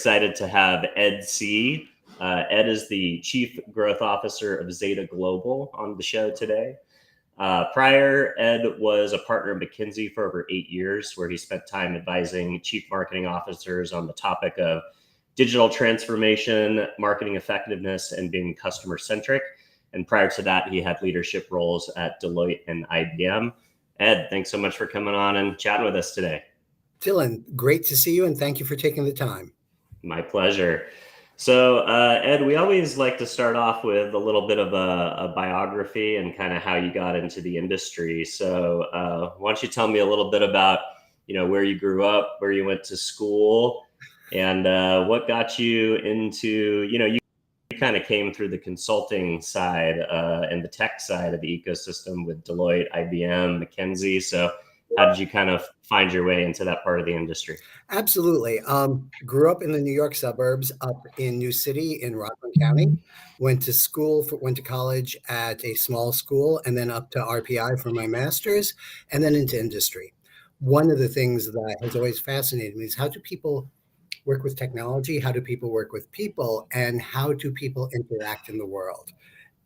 excited to have Ed C. Ed is the Chief Growth Officer of Zeta Global on the show today. Prior, Ed was a partner at McKinsey for over 8 years, where he spent time advising chief marketing officers on the topic of digital transformation, marketing effectiveness, and being customer-centric. And prior to that, he had leadership roles at Deloitte and IBM. Ed, thanks so much for coming on and chatting with us today. Dylan, great to see you, and thank you for taking the time. My pleasure. So, Ed, we always like to start off with a little bit of a biography and kind of how you got into the industry. So, why don't you tell me a little bit about, where you grew up, where you went to school, and what got you into, you kind of came through the consulting side and the tech side of the ecosystem with Deloitte, IBM, McKinsey. So how did you kind of find your way into that part of the industry? Absolutely. Grew up in the New York suburbs, up in New City in Rockland County. Went to college at a small school, and then up to RPI for my master's, and then into industry. One of the things that has always fascinated me is, how do people work with technology? How do people work with people? And how do people interact in the world?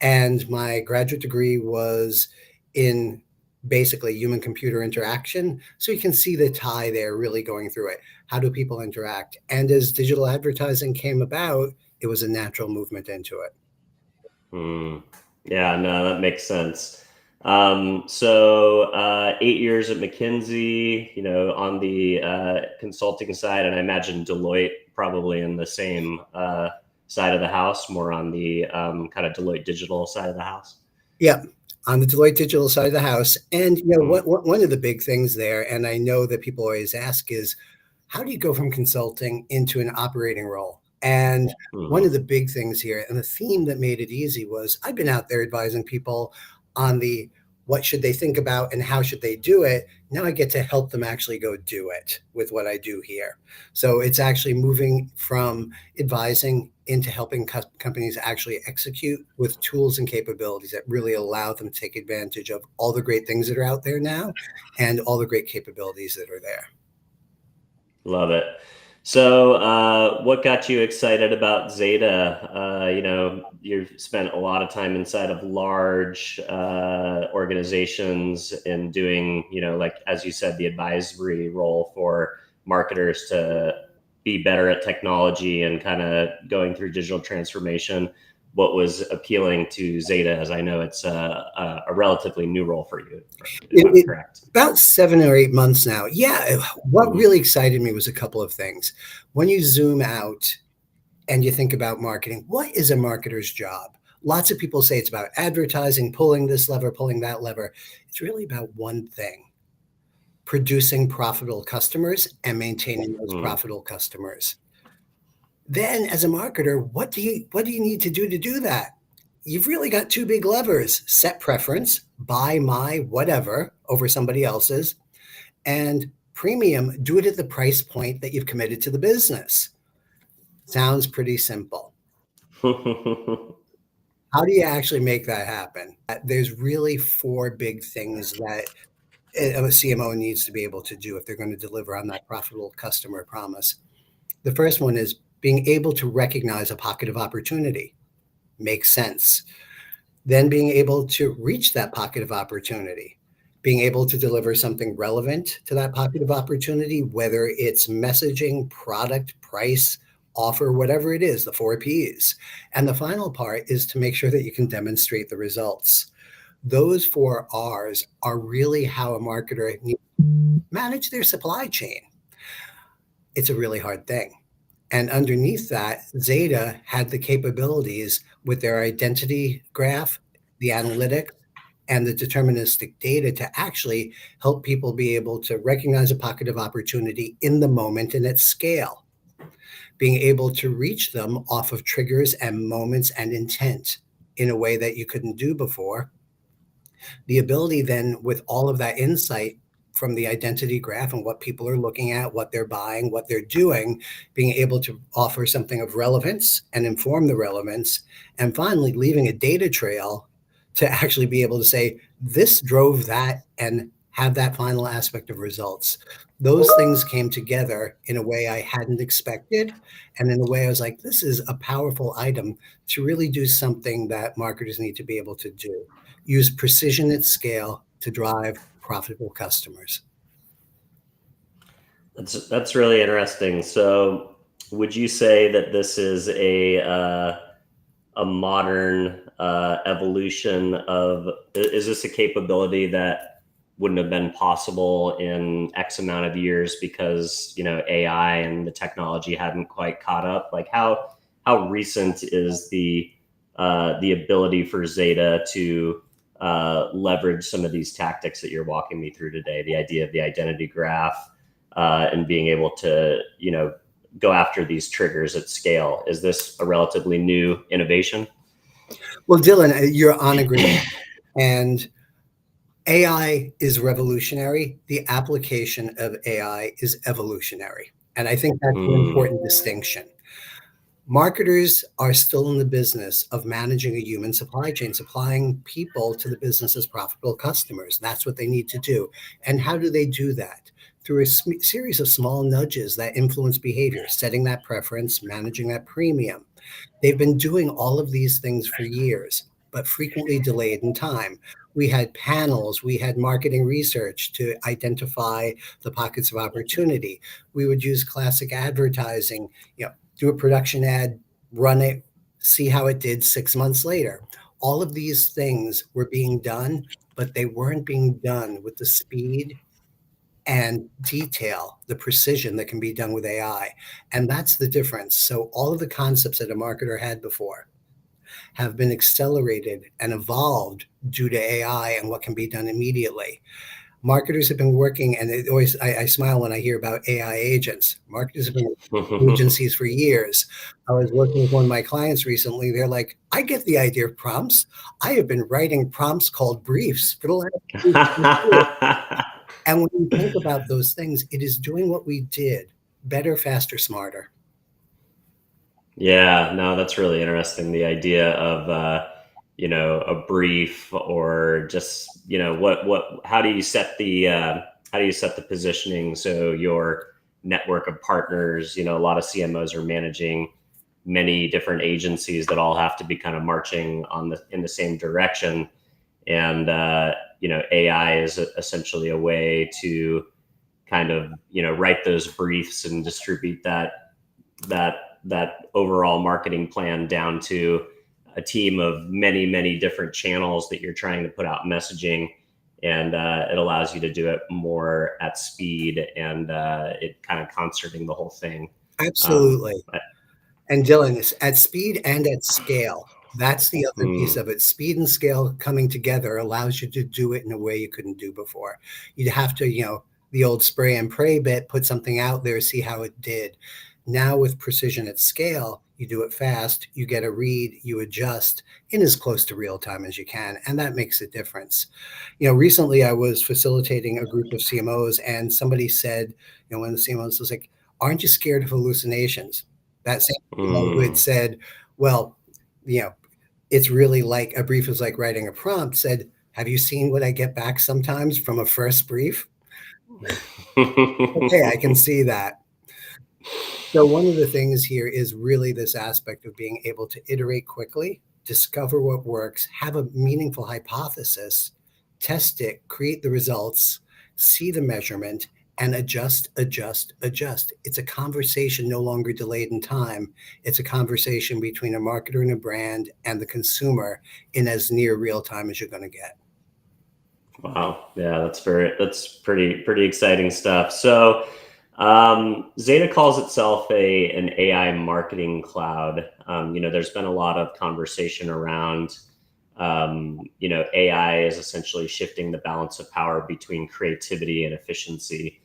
And my graduate degree was in basically human-computer interaction. So you can see the tie there really going through it. How do people interact? And as digital advertising came about, it was a natural movement into it. Yeah, no, that makes sense. So 8 years at McKinsey, on the consulting side, and I imagine Deloitte probably in the same side of the house, more on the kind of Deloitte digital side of the house. Yeah, on the Deloitte digital side of the house. And one of the big things there, and I know that people always ask, is how do you go from consulting into an operating role? And one of the big things here, and the theme that made it easy, was I've been out there advising people on the what should they think about and how should they do it. Now I get to help them actually go do it with what I do here. So it's actually moving from advising into helping companies actually execute with tools and capabilities that really allow them to take advantage of all the great things that are out there now and all the great capabilities that are there. Love it. So what got you excited about Zeta? You've spent a lot of time inside of large organizations and doing, like, as you said, the advisory role for marketers to be better at technology and kind of going through digital transformation. What was appealing to Zeta, as I know it's a relatively new role for you, if I'm correct? About 7 or 8 months now. Yeah, what really excited me was a couple of things. When you zoom out and you think about marketing, what is a marketer's job? Lots of people say it's about advertising, pulling this lever, pulling that lever. It's really about one thing: producing profitable customers and maintaining those profitable customers. Then as a marketer, what do you need to do that? You've really got two big levers: set preference, buy my whatever over somebody else's, and premium, do it at the price point that you've committed to the business. Sounds pretty simple. How do you actually make that happen? There's really 4 big things that a CMO needs to be able to do if they're going to deliver on that profitable customer promise. The first one is being able to recognize a pocket of opportunity. Makes sense. Then being able to reach that pocket of opportunity, being able to deliver something relevant to that pocket of opportunity, whether it's messaging, product, price, offer, whatever it is, the 4 Ps. And the final part is to make sure that you can demonstrate the results. Those 4 Rs are really how a marketer needs to manage their supply chain. It's a really hard thing. And underneath that, Zeta had the capabilities with their identity graph, the analytics, and the deterministic data to actually help people be able to recognize a pocket of opportunity in the moment and at scale, being able to reach them off of triggers and moments and intent in a way that you couldn't do before. The ability then, with all of that insight from the identity graph and what people are looking at, what they're buying, what they're doing, being able to offer something of relevance and inform the relevance, and finally leaving a data trail to actually be able to say, this drove that and have that final aspect of results. Those things came together in a way I hadn't expected. And in a way I was like, this is a powerful item to really do something that marketers need to be able to do. Use precision at scale to drive profitable customers. That's really interesting. So, would you say that this is a modern evolution of? Is this a capability that wouldn't have been possible in X amount of years because AI and the technology hadn't quite caught up? Like how recent is the ability for Zeta to leverage some of these tactics that you're walking me through today? The idea of the identity graph and being able to go after these triggers at scale. Is this a relatively new innovation? Well, Dylan, you're on a great and AI is revolutionary. The application of AI is evolutionary. And I think that's an important distinction. Marketers are still in the business of managing a human supply chain, supplying people to the business as profitable customers. That's what they need to do. And how do they do that? Through a series of small nudges that influence behavior, setting that preference, managing that premium. They've been doing all of these things for years, but frequently delayed in time. We had panels, we had marketing research to identify the pockets of opportunity. We would use classic advertising, do a production ad, run it, see how it did 6 months later. All of these things were being done, but they weren't being done with the speed and detail, the precision that can be done with AI. And that's the difference. So all of the concepts that a marketer had before have been accelerated and evolved due to AI and what can be done immediately. Marketers have been working, and I smile when I hear about AI agents. Marketers have been agencies for years. I was working with one of my clients recently. They're like, I get the idea of prompts. I have been writing prompts called briefs for the last 2 years. And when you think about those things, it is doing what we did better, faster, smarter. Yeah, no, that's really interesting. The idea of a brief, or just how do you set the positioning so your network of partners? A lot of CMOs are managing many different agencies that all have to be kind of marching in the same direction, and AI is essentially a way to kind of write those briefs and distribute that overall marketing plan down to a team of many different channels that you're trying to put out messaging, and it allows you to do it more at speed, and it kind of concerting the whole thing. Absolutely. And Dylan, it's at speed and at scale. That's the other piece of it. Speed and scale coming together allows you to do it in a way you couldn't do before. You'd have to, the old spray and pray bit, put something out there, see how it did. Now with precision at scale, you do it fast, you get a read, you adjust in as close to real time as you can. And that makes a difference. Recently I was facilitating a group of CMOs, and somebody said, one of the CMOs was like, aren't you scared of hallucinations? That same CMO who had said, well, it's really like a brief is like writing a prompt, said, have you seen what I get back sometimes from a first brief? Okay, I can see that. So one of the things here is really this aspect of being able to iterate quickly, discover what works, have a meaningful hypothesis, test it, create the results, see the measurement, and adjust. It's a conversation no longer delayed in time. It's a conversation between a marketer and a brand and the consumer in as near real time as you're going to get. Wow. Yeah, that's pretty exciting stuff. So Zeta calls itself an AI marketing cloud. There's been a lot of conversation around AI is essentially shifting the balance of power between creativity and efficiency.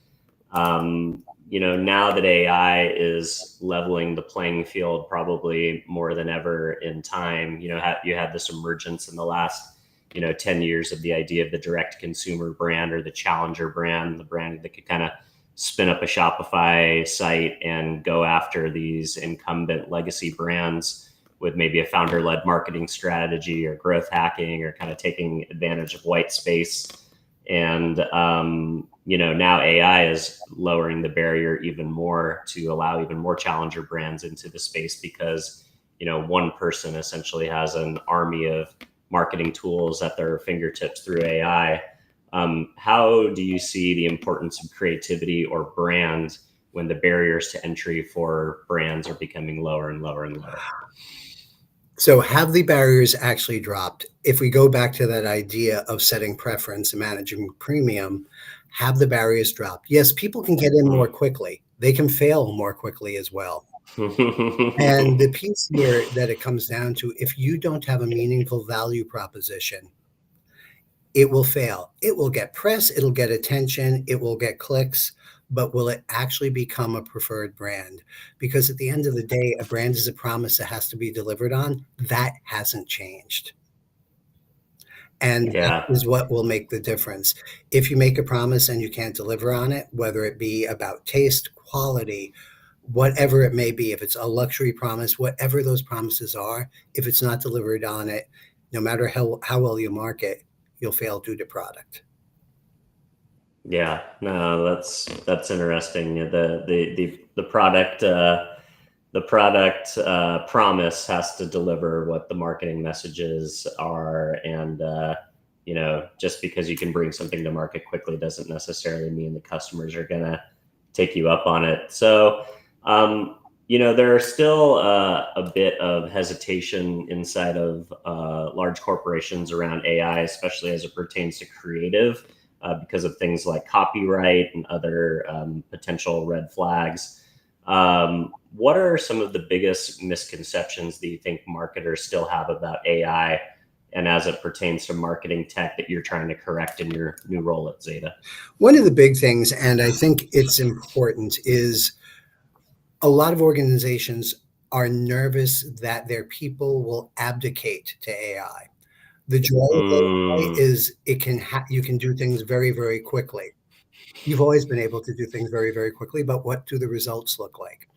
Now that AI is leveling the playing field probably more than ever in time, you had this emergence in the last 10 years of the idea of the direct consumer brand, or the challenger brand, the brand that could kind of spin up a Shopify site and go after these incumbent legacy brands with maybe a founder-led marketing strategy or growth hacking, or kind of taking advantage of white space And, now AI is lowering the barrier even more to allow even more challenger brands into the space because, one person essentially has an army of marketing tools at their fingertips through AI. How do you see the importance of creativity or brand when the barriers to entry for brands are becoming lower and lower and lower? So have the barriers actually dropped? If we go back to that idea of setting preference and managing premium, have the barriers dropped? Yes, people can get in more quickly. They can fail more quickly as well. And the piece here that it comes down to, if you don't have a meaningful value proposition, it will fail. It will get press, it'll get attention, it will get clicks, but will it actually become a preferred brand? Because at the end of the day, a brand is a promise that has to be delivered on. That hasn't changed. And that Yeah. is what will make the difference. If you make a promise and you can't deliver on it, whether it be about taste, quality, whatever it may be, if it's a luxury promise, whatever those promises are, if it's not delivered on it, no matter how well you market, you'll fail due to product. Yeah, no, that's interesting. The product promise has to deliver what the marketing messages are, and just because you can bring something to market quickly doesn't necessarily mean the customers are gonna take you up on it. So, there are still a bit of hesitation inside of large corporations around AI, especially as it pertains to creative because of things like copyright and other potential red flags. What are some of the biggest misconceptions that you think marketers still have about AI and as it pertains to marketing tech that you're trying to correct in your new role at Zeta? One of the big things, and I think it's important, is a lot of organizations are nervous that their people will abdicate to AI. The joy of AI Mm, is you can do things very, very quickly. You've always been able to do things very, very quickly, but what do the results look like?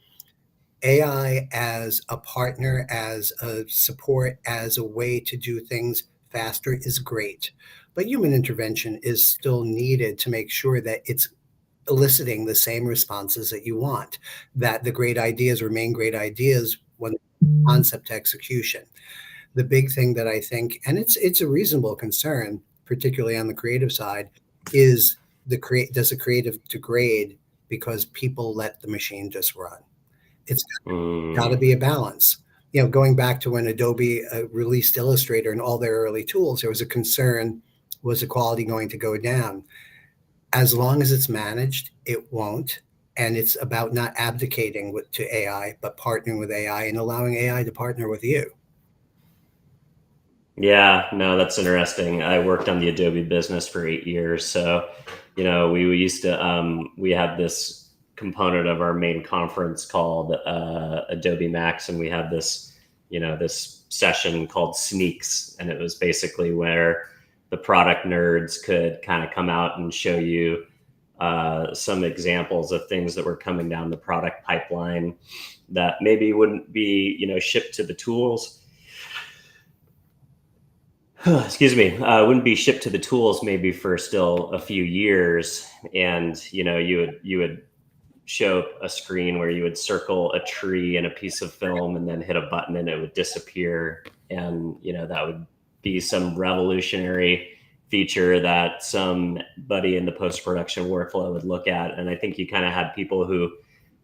AI as a partner, as a support, as a way to do things faster is great. But human intervention is still needed to make sure that it's eliciting the same responses that you want, that the great ideas remain great ideas when concept to execution. The big thing that I think, and it's a reasonable concern, particularly on the creative side, is does the creative degrade because people let the machine just run? It's got to mm. be a balance. Going back to when Adobe released Illustrator and all their early tools, there was a concern: was the quality going to go down? As long as it's managed, it won't. And it's about not abdicating to AI, but partnering with AI and allowing AI to partner with you. Yeah, no, that's interesting. I worked on the Adobe business for 8 years. So, we used to, we had this component of our main conference called Adobe Max, and we had this session called Sneaks. And it was basically where the product nerds could kind of come out and show you some examples of things that were coming down the product pipeline that maybe wouldn't be, shipped to the tools excuse me, wouldn't be shipped to the tools maybe for still a few years. And you would show a screen where you would circle a tree and a piece of film and then hit a button and it would disappear. And that would be some revolutionary feature that somebody in the post-production workflow would look at. And I think you kind of had people who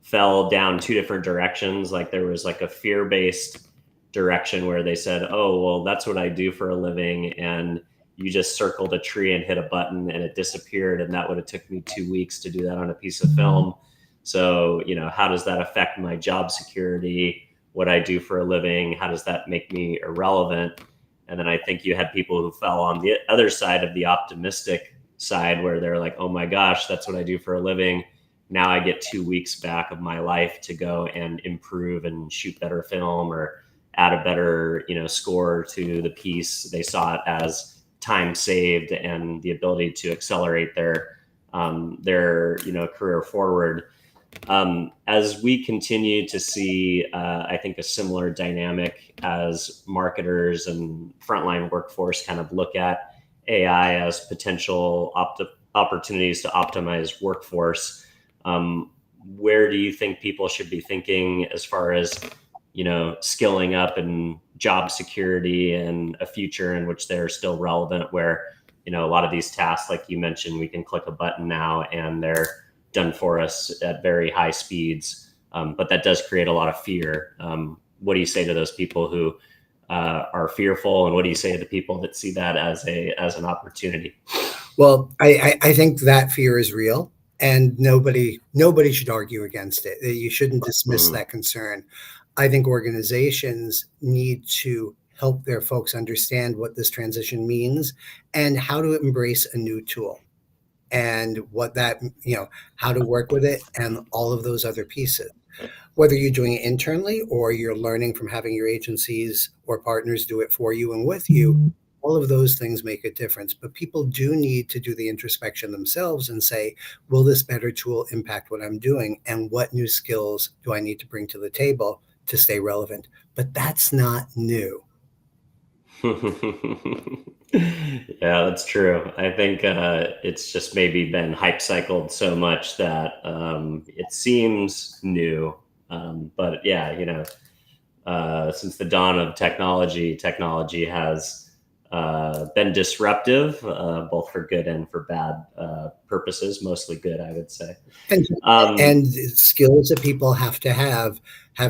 fell down two different directions. Like there was like a fear-based direction where they said, oh, well, that's what I do for a living. And you just circled a tree and hit a button and it disappeared. And that would have took me 2 weeks to do that on a piece of film. So, how does that affect my job security, what I do for a living? How does that make me irrelevant? And then I think you had people who fell on the other side of the optimistic side where they're like, oh my gosh, that's what I do for a living. Now I get 2 weeks back of my life to go and improve and shoot better film or add a better, score to the piece. They saw it as time saved and the ability to accelerate their career forward. As we continue to see, I think, a similar dynamic as marketers and frontline workforce kind of look at AI as potential opportunities to optimize workforce. Where do you think people should be thinking as far as, skilling up and job security and a future in which they're still relevant, where, a lot of these tasks, like you mentioned, we can click a button now and they're done for us at very high speeds. But that does create a lot of fear. What do you say to those people who are fearful, and what do you say to the people that see that as an opportunity? Well, I think that fear is real, and nobody should argue against it. You shouldn't dismiss Mm-hmm. that concern. I think organizations need to help their folks understand what this transition means and how to embrace a new tool and what that, how to work with it and all of those other pieces. Whether you're doing it internally or you're learning from having your agencies or partners do it for you and with you, all of those things make a difference. But people do need to do the introspection themselves and say, will this better tool impact what I'm doing? And what new skills do I need to bring to the table to stay relevant? But that's not new. Yeah, that's true. I think it's just maybe been hype cycled so much that it seems new. But yeah, since the dawn of technology has been disruptive, both for good and for bad purposes, mostly good, I would say. And Um, and skills that people have to have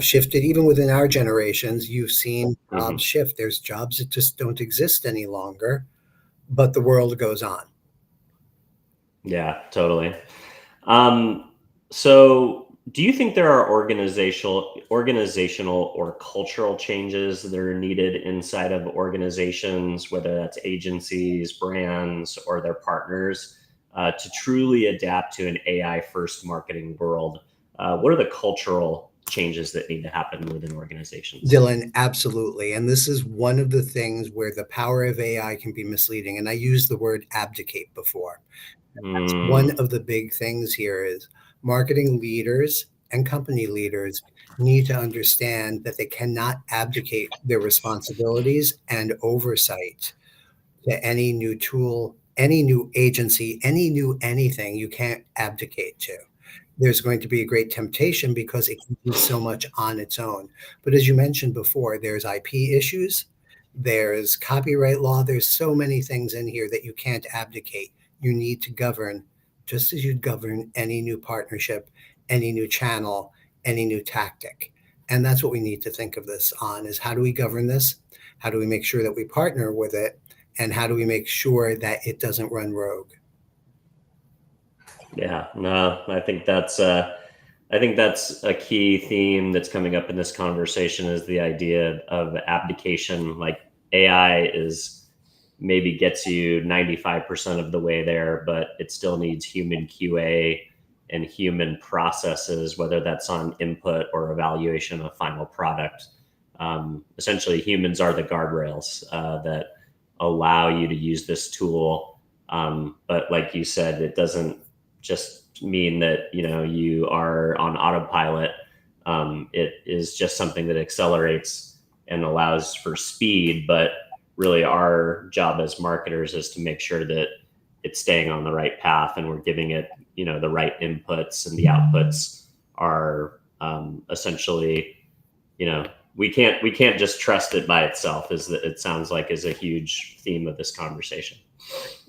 shifted even within our generations. You've seen jobs mhm. shift. There's jobs that just don't exist any longer, but the world goes on. Yeah, totally. Um, so do you think there are organizational or cultural changes that are needed inside of organizations, whether that's agencies, brands, or their partners, to truly adapt to an AI first marketing world? What are the cultural changes that need to happen within organizations? Dylan, absolutely. And this is one of the things where the power of AI can be misleading. And I used the word abdicate before. That's one Mm, of the big things here is marketing leaders and company leaders need to understand that they cannot abdicate their responsibilities and oversight to any new tool, any new agency, any new anything. You can't abdicate to. There's going to be a great temptation because it can do so much on its own. But as you mentioned before, there's IP issues, there's copyright law, there's so many things in here that you can't abdicate. You need to govern just as you'd govern any new partnership, any new channel, any new tactic. And that's what we need to think of this on is how do we govern this? How do we make sure that we partner with it? And how do we make sure that it doesn't run rogue? yeah, no, I think that's a key theme that's coming up in this conversation is the idea of abdication. Like AI is maybe gets you 95% of the way there, but it still needs human QA and human processes, whether that's on input or evaluation of final product. Essentially, humans are the guardrails that allow you to use this tool. But like you said, it doesn't just mean that you are on autopilot. It is just something that accelerates and allows for speed, but really our job as marketers is to make sure that it's staying on the right path and we're giving it the right inputs, and the outputs are essentially we can't just trust it by itself, is that it sounds like is a huge theme of this conversation.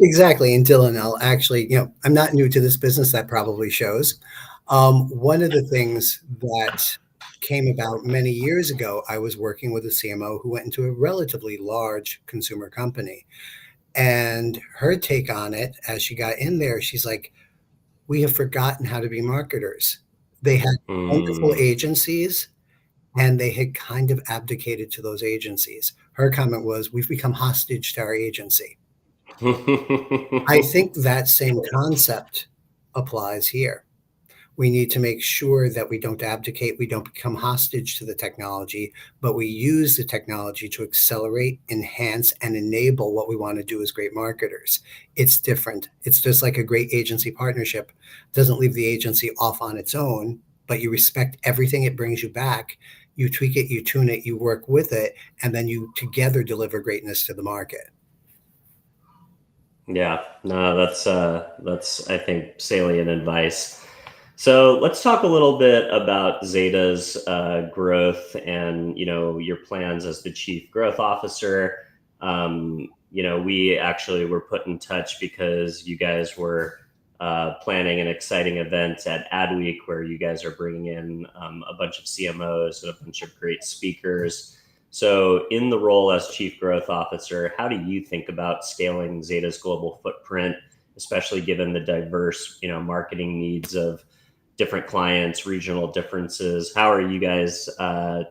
Exactly. And Dylan, I'll actually, I'm not new to this business. That probably shows. One of the things that came about many years ago, I was working with a CMO who went into a relatively large consumer company. And her take on it, as she got in there, she's like, we have forgotten how to be marketers. They had wonderful Mm. agencies and they had kind of abdicated to those agencies. Her comment was, we've become hostage to our agency. I think that same concept applies here. We need to make sure that we don't abdicate, we don't become hostage to the technology, but we use the technology to accelerate, enhance, and enable what we want to do as great marketers. It's different. It's just like a great agency partnership. It doesn't leave the agency off on its own, but you respect everything it brings you back. You tweak it, you tune it, you work with it, and then you together deliver greatness to the market. Yeah, no, that's I think salient advice. So let's talk a little bit about Zeta's growth and your plans as the chief growth officer. We actually were put in touch because you guys were planning an exciting event at Adweek where you guys are bringing in a bunch of CMOs and a bunch of great speakers. So, in the role as chief growth officer, how do you think about scaling Zeta's global footprint, especially given the diverse, marketing needs of different clients, regional differences? How are you guys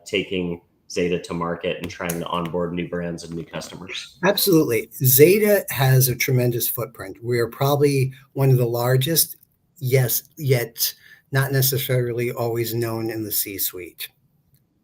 taking Zeta to market and trying to onboard new brands and new customers? Absolutely. Zeta has a tremendous footprint. We are probably one of the largest, yes, yet not necessarily always known in the C-suite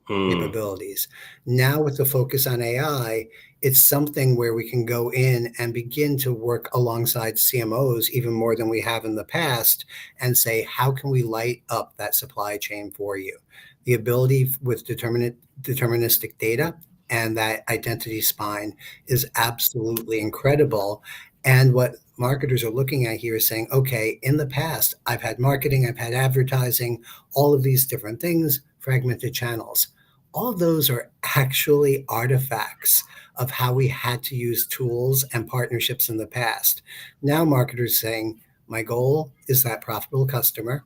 Hmm. capabilities. Now, with the focus on AI, it's something where we can go in and begin to work alongside CMOs even more than we have in the past and say, how can we light up that supply chain for you? The ability with deterministic data and that identity spine is absolutely incredible. And what marketers are looking at here is saying, okay, in the past, I've had marketing, I've had advertising, all of these different things, fragmented channels. All of those are actually artifacts of how we had to use tools and partnerships in the past. Now marketers saying, my goal is that profitable customer.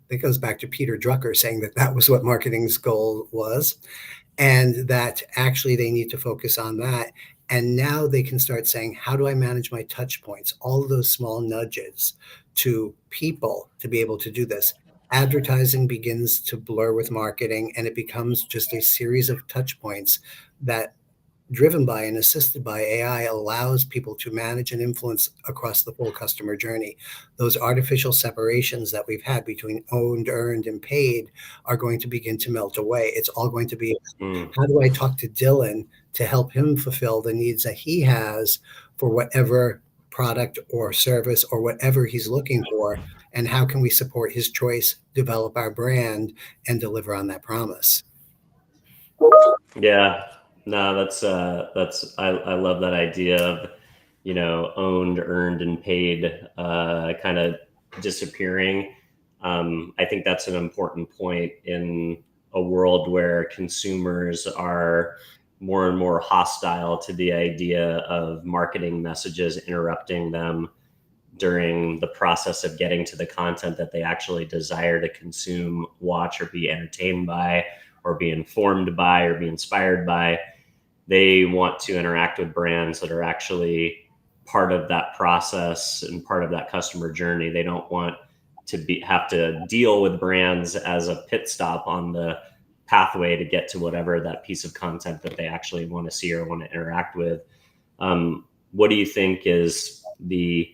That goes back to Peter Drucker saying that that was what marketing's goal was, and that actually they need to focus on that. And now they can start saying, how do I manage my touch points? All of those small nudges to people to be able to do this. Advertising begins to blur with marketing, and it becomes just a series of touch points that, driven by and assisted by AI, allows people to manage and influence across the full customer journey. Those artificial separations that we've had between owned, earned, and paid are going to begin to melt away. It's all going to be, Hmm. how do I talk to Dylan to help him fulfill the needs that he has for whatever product or service or whatever he's looking for? And how can we support his choice, develop our brand, and deliver on that promise? Yeah, no, that's I love that idea of owned, earned, and paid kind of disappearing. I think that's an important point in a world where consumers are more and more hostile to the idea of marketing messages interrupting them during the process of getting to the content that they actually desire to consume, watch, or be entertained by, or be informed by, or be inspired by. They want to interact with brands that are actually part of that process and part of that customer journey. They don't want to have to deal with brands as a pit stop on the pathway to get to whatever that piece of content that they actually want to see or want to interact with. What do you think is the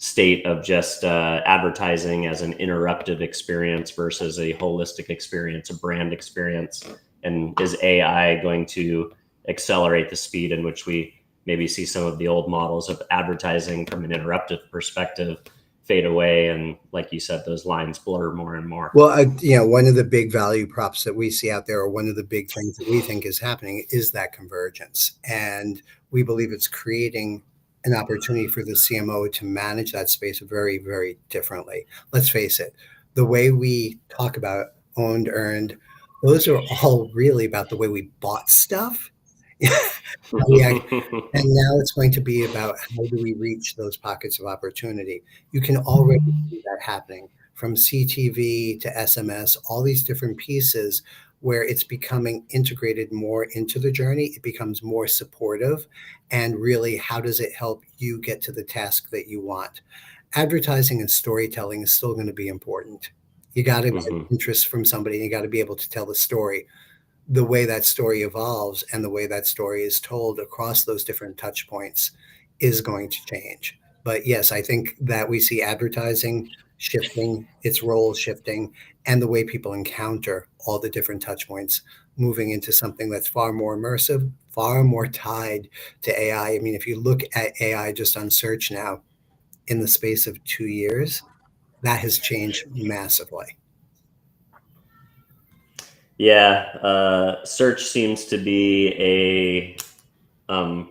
state of just advertising as an interruptive experience versus a holistic experience, a brand experience? And is AI going to accelerate the speed in which we maybe see some of the old models of advertising from an interruptive perspective fade away? And like you said, those lines blur more and more. Well, one of the big value props that we see out there, or one of the big things that we think is happening, is that convergence. And we believe it's creating an opportunity for the CMO to manage that space very, very differently. Let's face it, the way we talk about owned, earned, those are all really about the way we bought stuff. We act, and now it's going to be about how do we reach those pockets of opportunity. You can already see that happening from CTV to SMS, all these different pieces where it's becoming integrated more into the journey. It becomes more supportive. And really, how does it help you get to the task that you want? Advertising and storytelling is still going to be important. You got to get Mhm. interest from somebody. You got to be able to tell the story. The way that story evolves and the way that story is told across those different touch points is going to change. But yes, I think that we see advertising shifting, its role shifting, and the way people encounter all the different touch points moving into something that's far more immersive, far more tied to AI. I mean, if you look at AI just on search now, in the space of 2 years, that has changed massively. Yeah, search seems to be a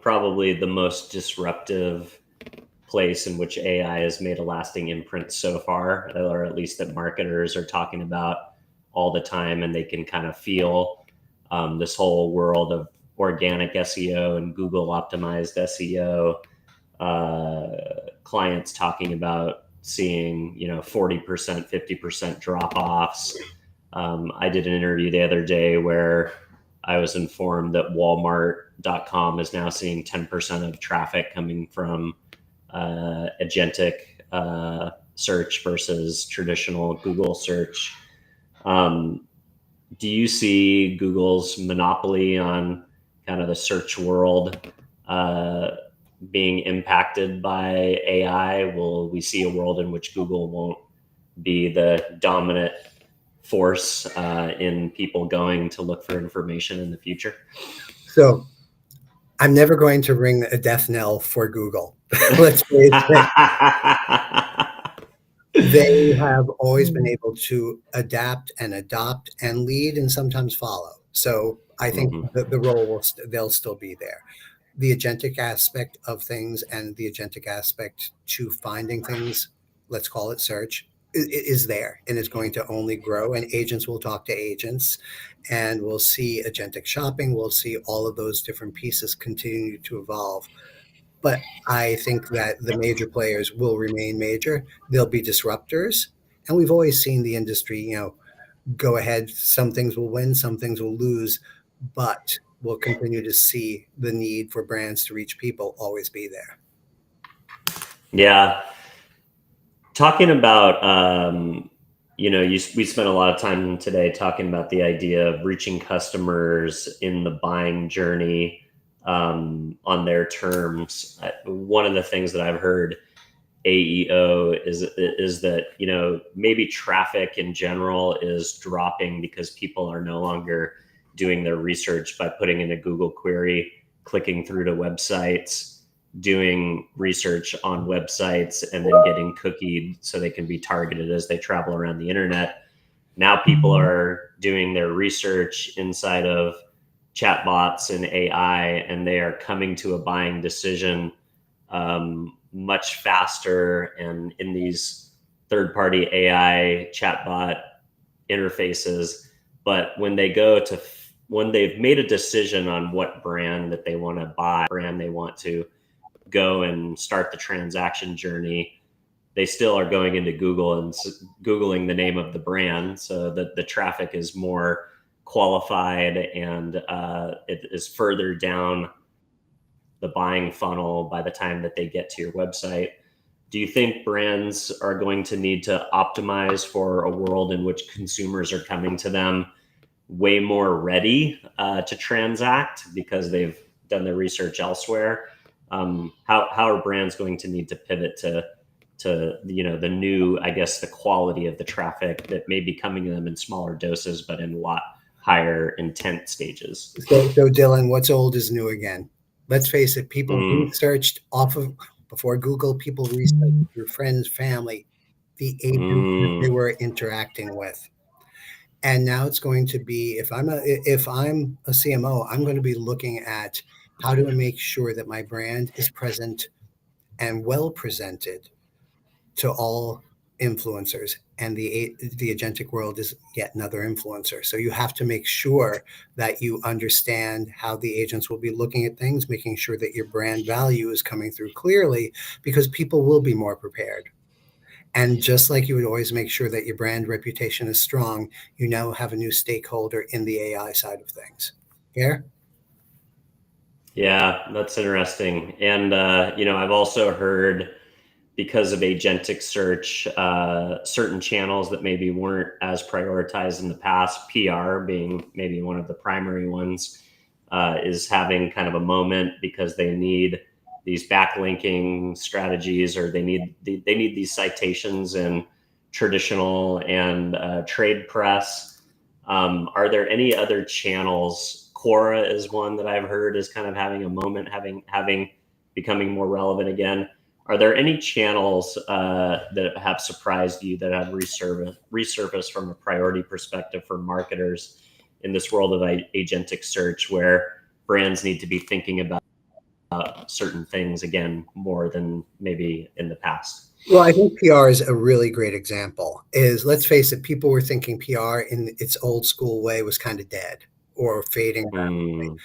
probably the most disruptive place in which AI has made a lasting imprint so far, or at least that marketers are talking about all the time, and they can kind of feel this whole world of organic SEO and Google optimized SEO. Clients talking about seeing 40%, 50% drop offs. I did an interview the other day where I was informed that Walmart.com is now seeing 10% of traffic coming from agentic search versus traditional Google search. Do you see Google's monopoly on kind of the search world being impacted by AI? Will we see a world in which Google won't be the dominant force in people going to look for information in the future? So I'm never going to ring a death knell for Google. Let's face it. They have always been able to adapt and adopt and lead and sometimes follow. So I think the role they'll still be there. The agentic aspect of things and the agentic aspect to finding things, let's call it search, is there and is going to only grow. And agents will talk to agents, and we'll see agentic shopping. We'll see all of those different pieces continue to evolve. But I think that the major players will remain major. They'll be disruptors. And we've always seen the industry, go ahead. Some things will win, some things will lose, but we'll continue to see the need for brands to reach people always be there. Yeah. Talking about, we spent a lot of time today talking about the idea of reaching customers in the buying journey on their terms. One of the things that I've heard AEO is that, maybe traffic in general is dropping because people are no longer doing their research by putting in a Google query, clicking through to websites, doing research on websites, and then getting cookied so they can be targeted as they travel around the internet. Now people are doing their research inside of chatbots and AI, and they are coming to a buying decision much faster, and in these third-party AI chatbot interfaces. But when they've made a decision on what brand that they want to buy, brand they want to go and start the transaction journey, they still are going into Google and Googling the name of the brand, so that the traffic is more qualified and it is further down the buying funnel by the time that they get to your website. Do you think brands are going to need to optimize for a world in which consumers are coming to them way more ready to transact because they've done their research elsewhere? How are brands going to need to pivot to the new, I guess, the quality of the traffic that may be coming to them in smaller doses, but in a lot higher intent stages? So Dylan, what's old is new again. Let's face it, people researched before Google, people researched your friends, family, the agents that they were interacting with. And now it's going to be, if I'm a CMO, I'm going to be looking at how do I make sure that my brand is present and well presented to all influencers, and the agentic world is yet another influencer. So you have to make sure that you understand how the agents will be looking at things, making sure that your brand value is coming through clearly, because people will be more prepared. And just like you would always make sure that your brand reputation is strong, you now have a new stakeholder in the AI side of things. Yeah? Yeah, that's interesting. And, I've also heard, because of agentic search, certain channels that maybe weren't as prioritized in the past, PR being maybe one of the primary ones, is having kind of a moment because they need these backlinking strategies, or they need these citations in traditional and trade press. Are there any other channels? Quora is one that I've heard is kind of having a moment, becoming more relevant again. Are there any channels that have surprised you, that have resurfaced from a priority perspective for marketers in this world of agentic search, where brands need to be thinking about certain things again more than maybe in the past? Well, I think PR is a really great example. Is Let's face it, people were thinking PR in its old school way was kind of dead or fading. Mm,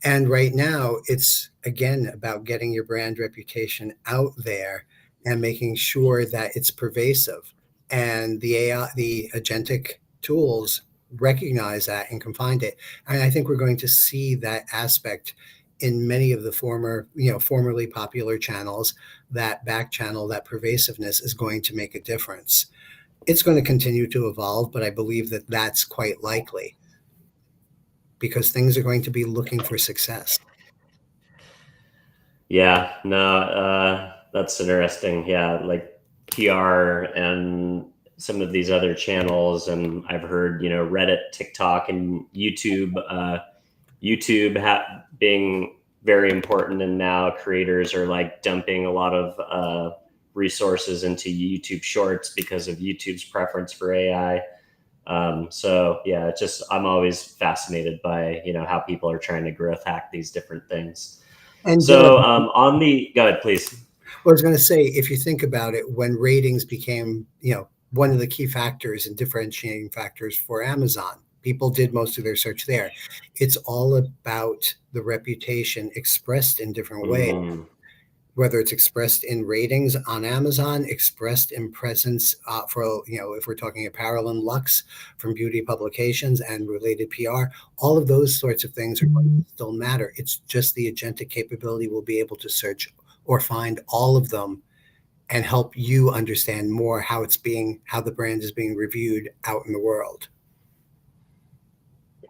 And right now, it's again about getting your brand reputation out there and making sure that it's pervasive. And the AI, the agentic tools recognize that and can find it. And I think we're going to see that aspect in many of the formerly popular channels. That back channel, that pervasiveness is going to make a difference. It's going to continue to evolve, but I believe that that's quite likely because things are going to be looking for success. yeah, no, that's interesting. Yeah, like PR and some of these other channels, and I've heard Reddit, TikTok, and YouTube. Being very important, and now creators are like dumping a lot of resources into YouTube Shorts because of YouTube's preference for AI. So yeah, it's just I'm always fascinated by how people are trying to growth hack these different things. And So go ahead, please. I was going to say, if you think about it, when ratings became, one of the key factors and differentiating factors for Amazon, people did most of their search there. It's all about the reputation expressed in different ways, whether it's expressed in ratings on Amazon, expressed in presence for, if we're talking apparel and luxe from beauty publications and related PR, all of those sorts of things are going to still matter. It's just the agentic capability will be able to search or find all of them and help you understand more how the brand is being reviewed out in the world.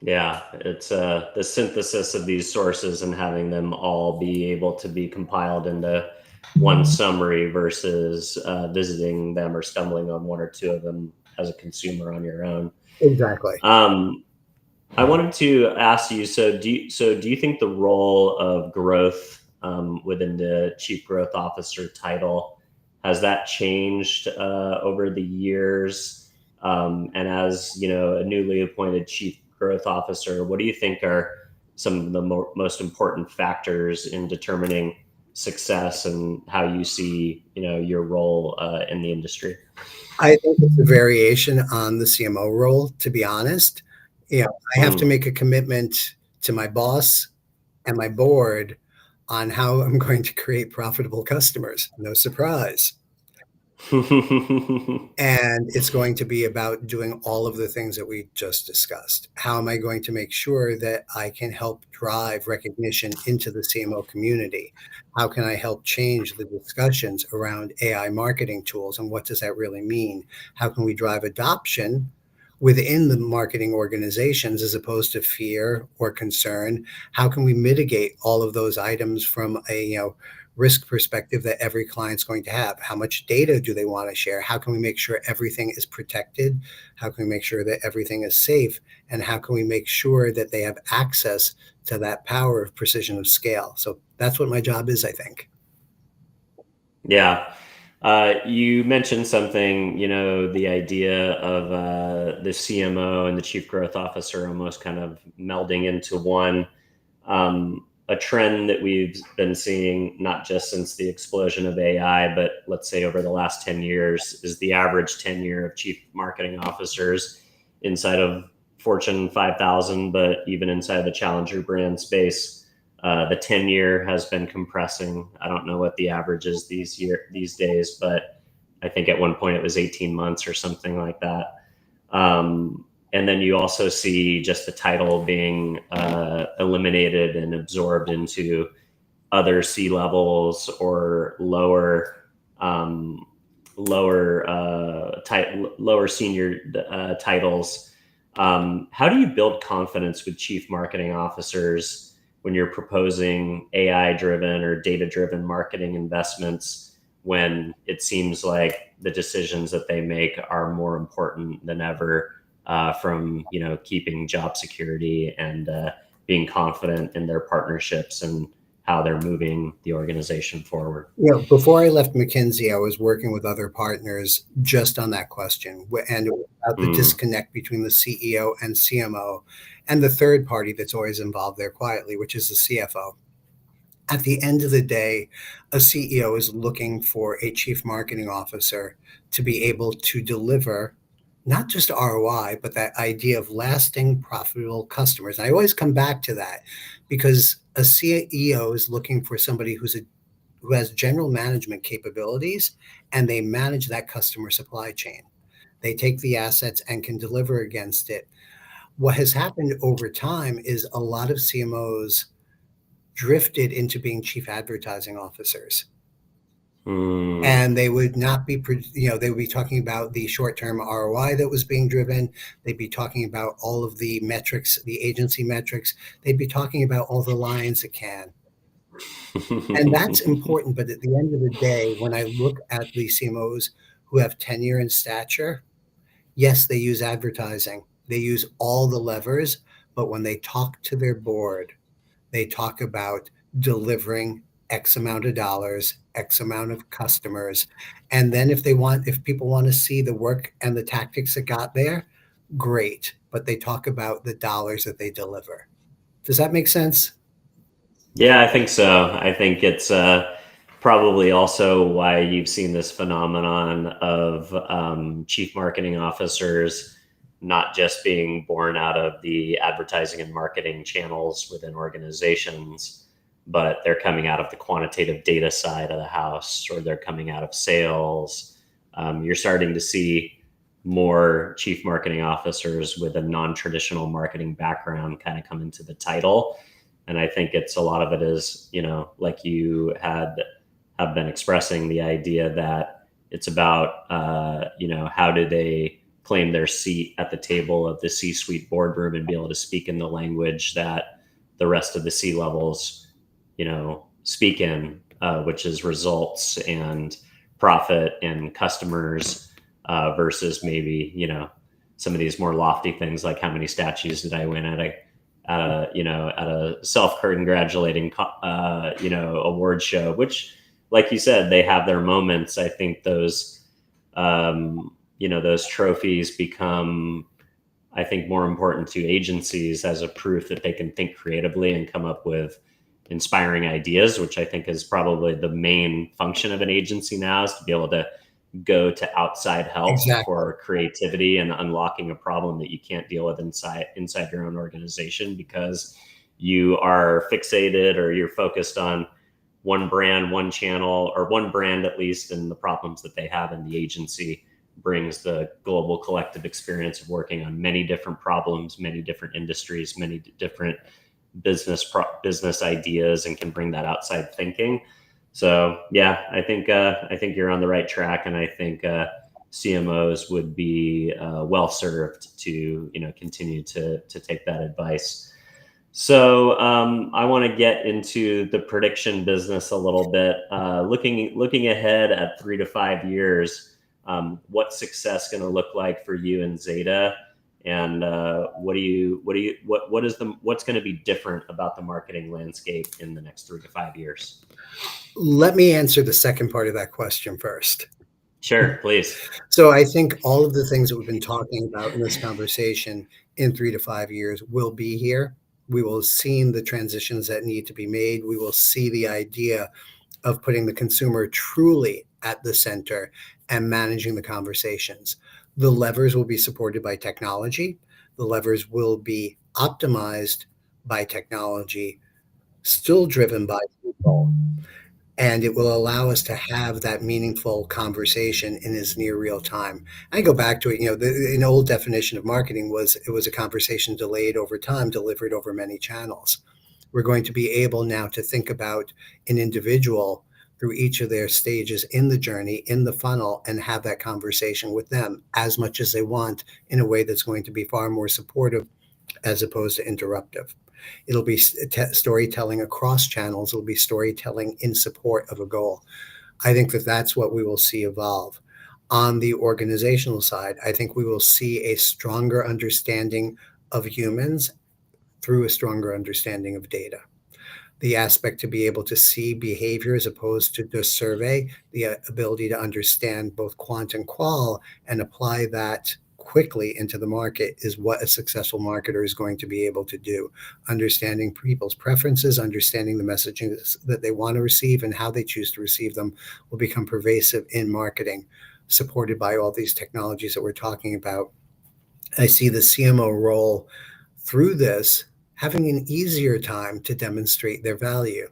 Yeah, it's the synthesis of these sources and having them all be able to be compiled into one summary versus visiting them or stumbling on one or two of them as a consumer on your own. Exactly. I wanted to ask you, so do you think the role of growth within the chief growth officer title, has that changed over the years? And as a newly appointed chief growth officer, what do you think are some of the most important factors in determining success and how you see your role in the industry? I think it's a variation on the CMO role, to be honest. I have to make a commitment to my boss and my board on how I'm going to create profitable customers. No surprise. And it's going to be about doing all of the things that we just discussed. How am I going to make sure that I can help drive recognition into the CMO community? How can I help change the discussions around AI marketing tools and what does that really mean? How can we drive adoption within the marketing organizations as opposed to fear or concern? How can we mitigate all of those items from a risk perspective that every client's going to have? How much data do they want to share? How can we make sure everything is protected? How can we make sure that everything is safe? And how can we make sure that they have access to that power of precision of scale? So that's what my job is, I think. Yeah. You mentioned something, the idea of the CMO and the chief growth officer almost kind of melding into one. A trend that we've been seeing, not just since the explosion of AI, but let's say over the last 10 years, is the average tenure of chief marketing officers inside of Fortune 5,000, but even inside the challenger brand space. The tenure has been compressing. I don't know what the average is these days, but I think at one point it was 18 months or something like that. And then you also see just the title being eliminated and absorbed into other C levels or lower senior titles. How do you build confidence with chief marketing officers when you're proposing AI-driven or data-driven marketing investments, when it seems like the decisions that they make are more important than ever, from keeping job security and being confident in their partnerships and how they're moving the organization forward? Before I left McKinsey, I was working with other partners just on that question, and about the disconnect between the CEO and CMO and the third party that's always involved there quietly, which is the CFO. At the end of the day, a CEO is looking for a chief marketing officer to be able to deliver not just ROI, but that idea of lasting profitable customers. I always come back to that because a CEO is looking for somebody who has general management capabilities, and they manage that customer supply chain. They take the assets and can deliver against it. What has happened over time is a lot of CMOs drifted into being chief advertising officers. Mm. And they would not be, they would be talking about the short-term ROI that was being driven. They'd be talking about all of the metrics, the agency metrics. They'd be talking about all the lines it can. And that's important. But at the end of the day, when I look at the CMOs who have tenure and stature, yes, they use advertising. They use all the levers. But when they talk to their board, they talk about delivering X amount of dollars, X amount of customers. And then if people want to see the work and the tactics that got there, great. But they talk about the dollars that they deliver. Does that make sense? Yeah, I think so. I think it's probably also why you've seen this phenomenon of chief marketing officers not just being born out of the advertising and marketing channels within organizations, but they're coming out of the quantitative data side of the house, or they're coming out of sales. You're starting to see more chief marketing officers with a non-traditional marketing background kind of come into the title. And I think it's a lot of it is, like you have been expressing, the idea that it's about, how do they claim their seat at the table of the C-suite boardroom and be able to speak in the language that the rest of the C-levels, speak in, which is results and profit and customers, versus maybe, some of these more lofty things like how many statues did I win at a self-congratulating, award show, which, like you said, they have their moments. I think those trophies become, I think, more important to agencies as a proof that they can think creatively and come up with inspiring ideas, which I think is probably the main function of an agency now, is to be able to go to outside help Exactly. for creativity and unlocking a problem that you can't deal with inside your own organization, because you are fixated or you're focused on one brand, one channel, or one brand at least, and the problems that they have in the agency brings the global collective experience of working on many different problems, many different industries, many different business ideas, and can bring that outside thinking. So yeah, I think you're on the right track, and I think CMOs would be well served to continue to take that advice. So I want to get into the prediction business a little bit. Looking ahead at 3 to 5 years, what's success going to look like for you and Zeta? And what's going to be different about the marketing landscape in the next 3 to 5 years? Let me answer the second part of that question first. Sure, please. So I think all of the things that we've been talking about in this conversation in 3 to 5 years will be here. We will have seen the transitions that need to be made. We will see the idea of putting the consumer truly at the center and managing the conversations. The levers will be supported by technology. The levers will be optimized by technology, still driven by people. And it will allow us to have that meaningful conversation in as near real time. I go back to it, an old definition of marketing was it was a conversation delayed over time, delivered over many channels. We're going to be able now to think about an individual through each of their stages in the journey, in the funnel, and have that conversation with them as much as they want, in a way that's going to be far more supportive as opposed to interruptive. It'll be storytelling across channels. It'll be storytelling in support of a goal. I think that that's what we will see evolve. On the organizational side, I think we will see a stronger understanding of humans through a stronger understanding of data. The aspect to be able to see behavior as opposed to just survey, the ability to understand both quant and qual and apply that quickly into the market is what a successful marketer is going to be able to do. Understanding people's preferences, understanding the messaging that they want to receive and how they choose to receive them will become pervasive in marketing, supported by all these technologies that we're talking about. I see the CMO role through this having an easier time to demonstrate their value.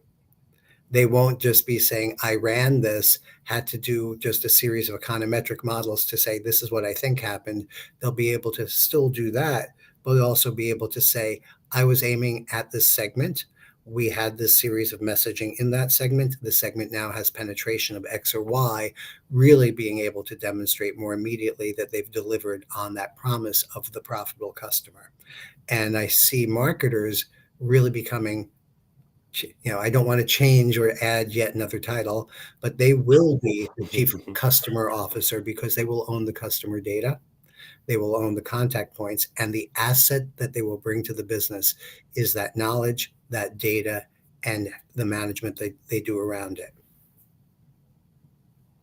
They won't just be saying, I ran this, had to do just a series of econometric models to say, this is what I think happened. They'll be able to still do that, but they'll also be able to say, I was aiming at this segment. We had this series of messaging in that segment. The segment now has penetration of X or Y, really being able to demonstrate more immediately that they've delivered on that promise of the profitable customer. And I see marketers really becoming, I don't want to change or add yet another title, but they will be the chief customer officer because they will own the customer data. They will own the contact points, and the asset that they will bring to the business is that knowledge, that data, and the management that they do around it.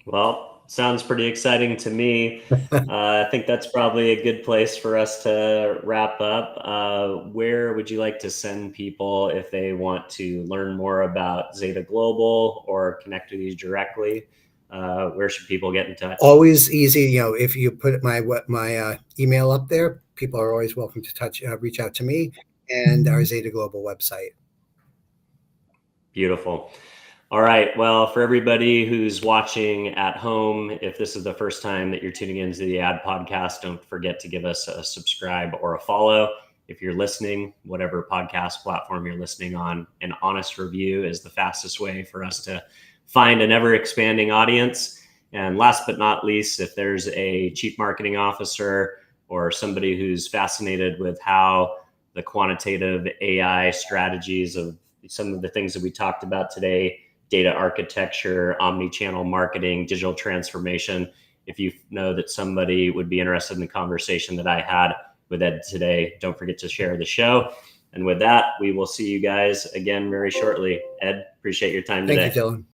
Well, sounds pretty exciting to me. I think that's probably a good place for us to wrap up. Where would you like to send people if they want to learn more about Zeta Global or connect with you directly? Where should people get in touch? Always easy. If you put my email up there, people are always welcome to reach out to me and our Zeta Global website. Beautiful. All right. Well, for everybody who's watching at home, if this is the first time that you're tuning into the Ad Podcast, don't forget to give us a subscribe or a follow. If you're listening, whatever podcast platform you're listening on, an honest review is the fastest way for us to find an ever-expanding audience. And last but not least, if there's a chief marketing officer or somebody who's fascinated with how the quantitative AI strategies of some of the things that we talked about today, data architecture, omni-channel marketing, digital transformation. If you know that somebody would be interested in the conversation that I had with Ed today, don't forget to share the show. And with that, we will see you guys again very shortly. Ed, appreciate your time today. Thank you, Dylan.